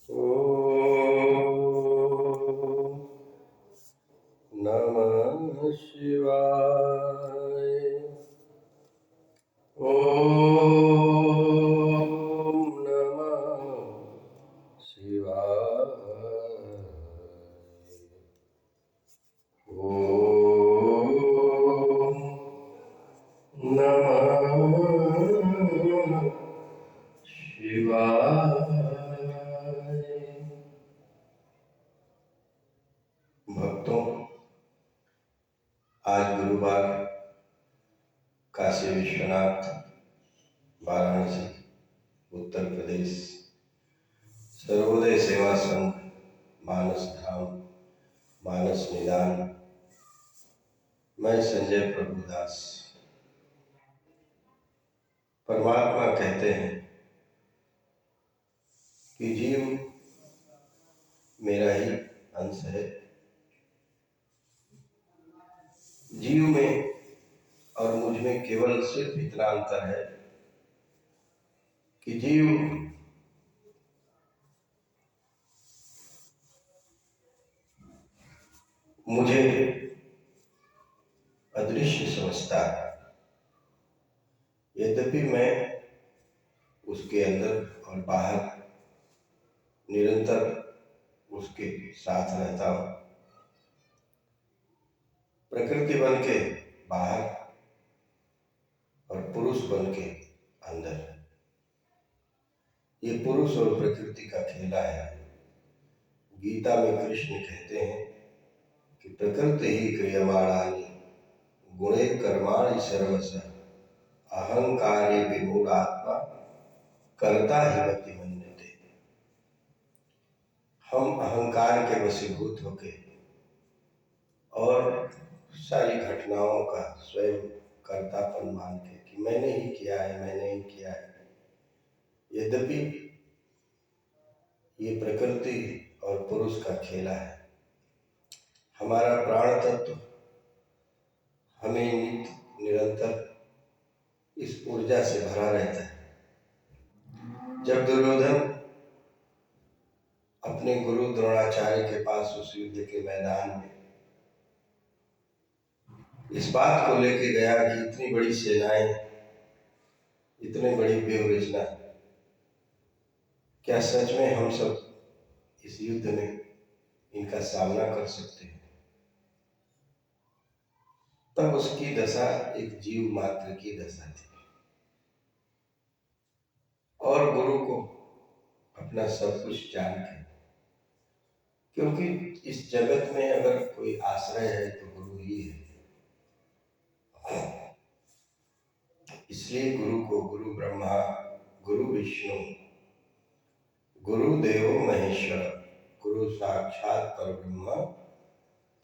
ॐ नमः शिवाय। ॐ नमः शिवाय। ॐ नमः शिवाय। भक्तों, आज गुरुवार काशी विश्वनाथ, वाराणसी, उत्तर प्रदेश, सर्वोदय सेवा संघ, मानस धाम, मानस निदान। मैं संजय प्रभुदास। परमात्मा कहते हैं कि जीव मेरा ही अंश है। जीव में और मुझ में केवल सिर्फ इतना अंतर है कि जीव मुझे अदृश्य समझता है, यद्यपि मैं उसके अंदर और बाहर निरंतर उसके साथ रहता हूँ। प्रकृति बन के बाहर और पुरुष बन के अंदर। ये पुरुष और प्रकृति का खेला है। गीता में कृष्ण कहते हैं कि प्रकृति ही क्रियमाणानि गुणे कर्माणि सर्वशः अहंकारे विमूढ़ात्मा कर्ता ही मति मन्यते। हम अहंकार के वशीभूत होके और सारी घटनाओं का स्वयं कर्तापन मान के कि मैंने ही किया है, मैंने ही किया है। यद्यपि ये प्रकृति और पुरुष का खेला है। हमारा प्राण तत्व हमें निरंतर इस ऊर्जा से भरा रहता है। जब दुर्योधन अपने गुरु द्रोणाचार्य के पास उस युद्ध के मैदान में इस बात को लेके गया कि इतनी बड़ी सेनाएं, इतनी बड़ी व्यूहरचना, क्या सच में हम सब इस युद्ध में इनका सामना कर सकते हैं? तब उसकी दशा एक जीव मात्र की दशा थी और गुरु को अपना सब कुछ जान के, क्योंकि इस जगत में अगर कोई आश्रय है तो गुरु ही है। इसलिए गुरु को गुरु ब्रह्मा, गुरु विष्णु, गुरु देवो महेश्वर, गुरु साक्षात परब्रह्म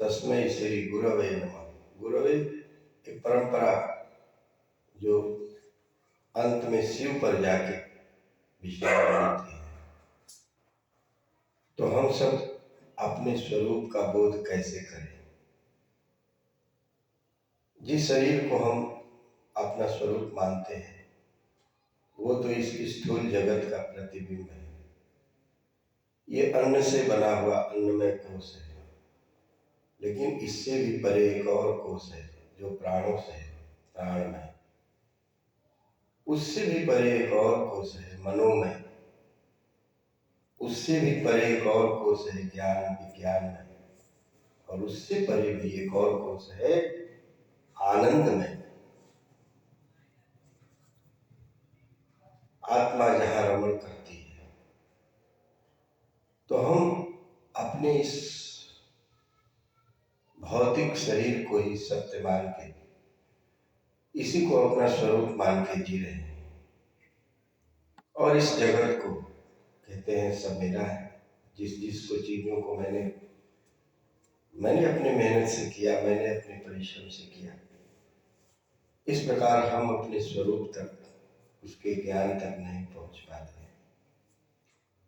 तस्मै श्री गुरवे नमः। गुरवे एक परंपरा जो अंत में शिव पर जाके विश्राम लेती है। तो हम सब अपने स्वरूप का बोध कैसे करें? जिस शरीर को हम अपना स्वरूप मानते हैं वो तो इस स्थूल जगत का प्रतिबिंब है। ये अन्न से बना हुआ अन्नमय कोश है, लेकिन इससे भी परे एक और कोश है जो प्राणों से है, प्राणमय। उससे भी परे एक और कोश है मनोमय। उससे भी परे एक और कोश है ज्ञान विज्ञानमय। और उससे परे भी एक और कोश है आनंदमय। आत्मा जहाँ रमण करती है, तो हम अपने इस भौतिक शरीर को ही सत्य मान के, इसी को अपना स्वरूप मान के जी रहे हैं। और इस जगत को कहते हैं सब मेरा है। जिसको चीजों को मैंने अपनी मेहनत से किया, मैंने अपने परिश्रम से किया। इस प्रकार हम अपने स्वरूप तक, उसके ज्ञान तक नहीं पहुंच पाते।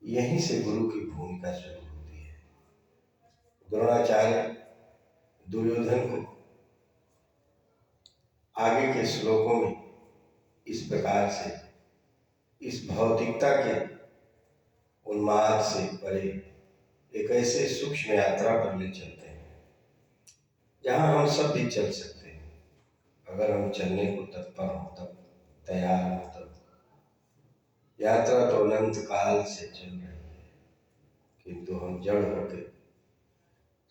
यहीं से गुरु की भूमिका शुरू होती है। द्रोणाचार्य दुर्योधन को आगे के श्लोकों में इस प्रकार से इस भौतिकता के उन्माद से परे एक ऐसे सूक्ष्म यात्रा पर ले चलते हैं जहाँ हम सब भी चल सकते हैं, अगर हम चलने को तत्पर हों, तब तैयार हों। तब यात्रा तो अनंत काल से चल रही है, किंतु हम जड़ होकर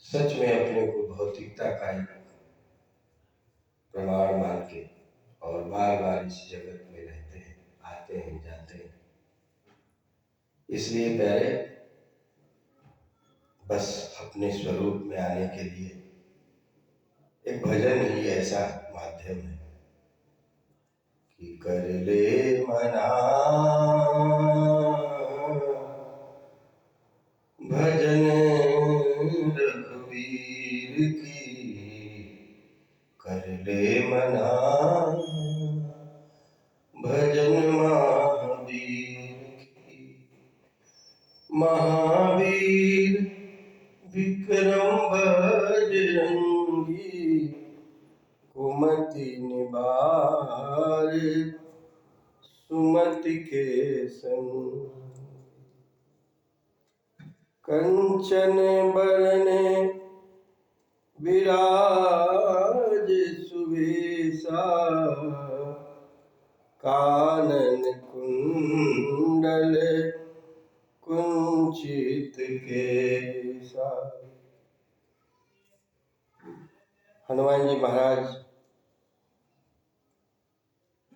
सच में अपने को भौतिकता का एक प्रमाण मान के और बार बार इस जगत में रहते हैं, आते हैं, जाते हैं। इसलिए प्यारे, बस अपने स्वरूप में आने के लिए एक भजन ही ऐसा माध्यम है कि कर ले मना भजन रघुवीर की, कर ले मना भजन महावीर की। महावीर विक्रम बजरंगी, कुमति निवार सुमति के संग। कंचन बरन विराज सुवेशा, कानन कुंडल कुंचित केसा। हनुमान जी महाराज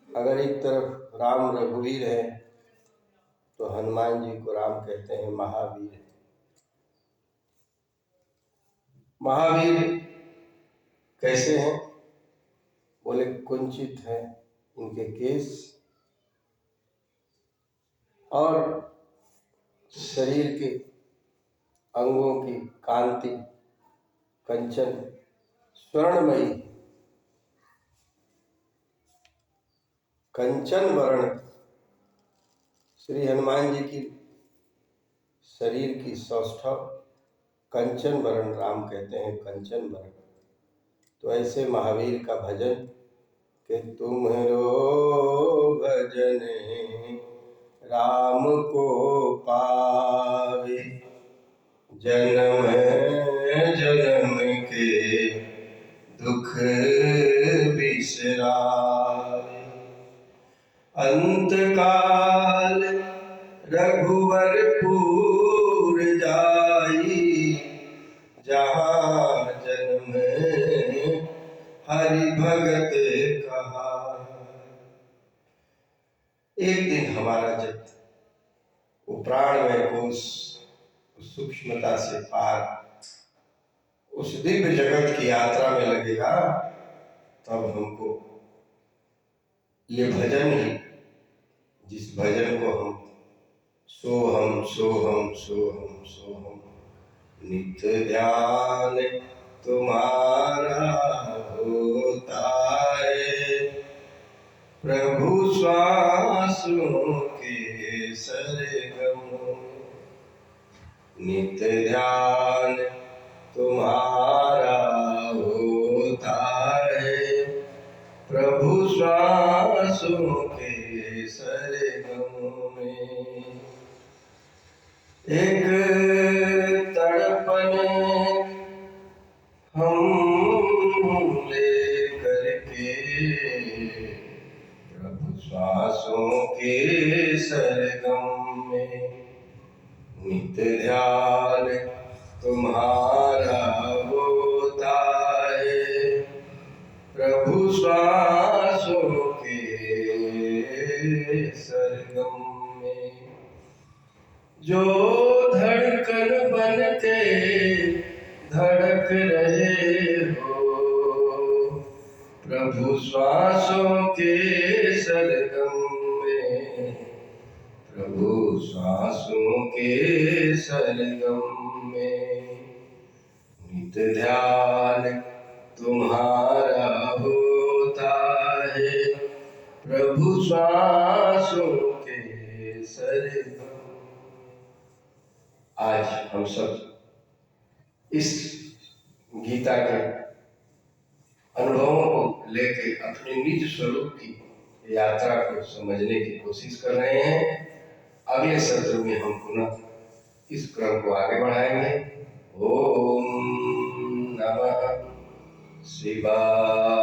अगर एक तरफ राम रघुवीर है, तो हनुमान जी को राम कहते हैं महावीर। महावीर कैसे हैं? बोले कुंचित है इनके केस और शरीर के अंगों की कांति कंचन स्वर्णमयी, कंचन वर्ण। श्री हनुमान जी की शरीर की सौष्ठव कंचन वर्ण, राम कहते हैं कंचन वर्ण। तो ऐसे महावीर का भजन कि तुम्हारो भजन राम को पावे, जन्म जन्म के दुख बिसरावे। अंत काल रघुवरपुर जाई, जहाँ जन्म हरि भगत कहा। एक दिन हमारा जब वो प्राणमय कोश सूक्ष्मता से पार उस दिव्य जगत की यात्रा में लगेगा, तब हमको ये भजन ही, जिस भजन को हम सोहम सोहम सोहम सोहम नित्य ध्यान तुम्हारा होता है, प्रभु श्वासों के सरगम। नित्य ध्यान तुम्हारा होता है, प्रभु श्वासों के सरगम में। एक तड़पन हम ले करके, प्रभु श्वासों के सरगम में। नित्य ध्यान तुम्हारा होता है, प्रभु श्वासों के सरगम में। जो धड़कन बन के धड़क रहे हो, प्रभु श्वासों के सरगम में, प्रभु श्वासों के सरगम में। नित्य ध्यान तुम्हारा होता है, प्रभु श्वासों के सरगम। आज हम सब इस गीता के अनुभवों को लेकर अपने निज स्वरूप की यात्रा को समझने की कोशिश कर रहे हैं। अगले सत्र में हम पुनः इस क्रम को आगे बढ़ाएंगे। ओम नमः शिवाय।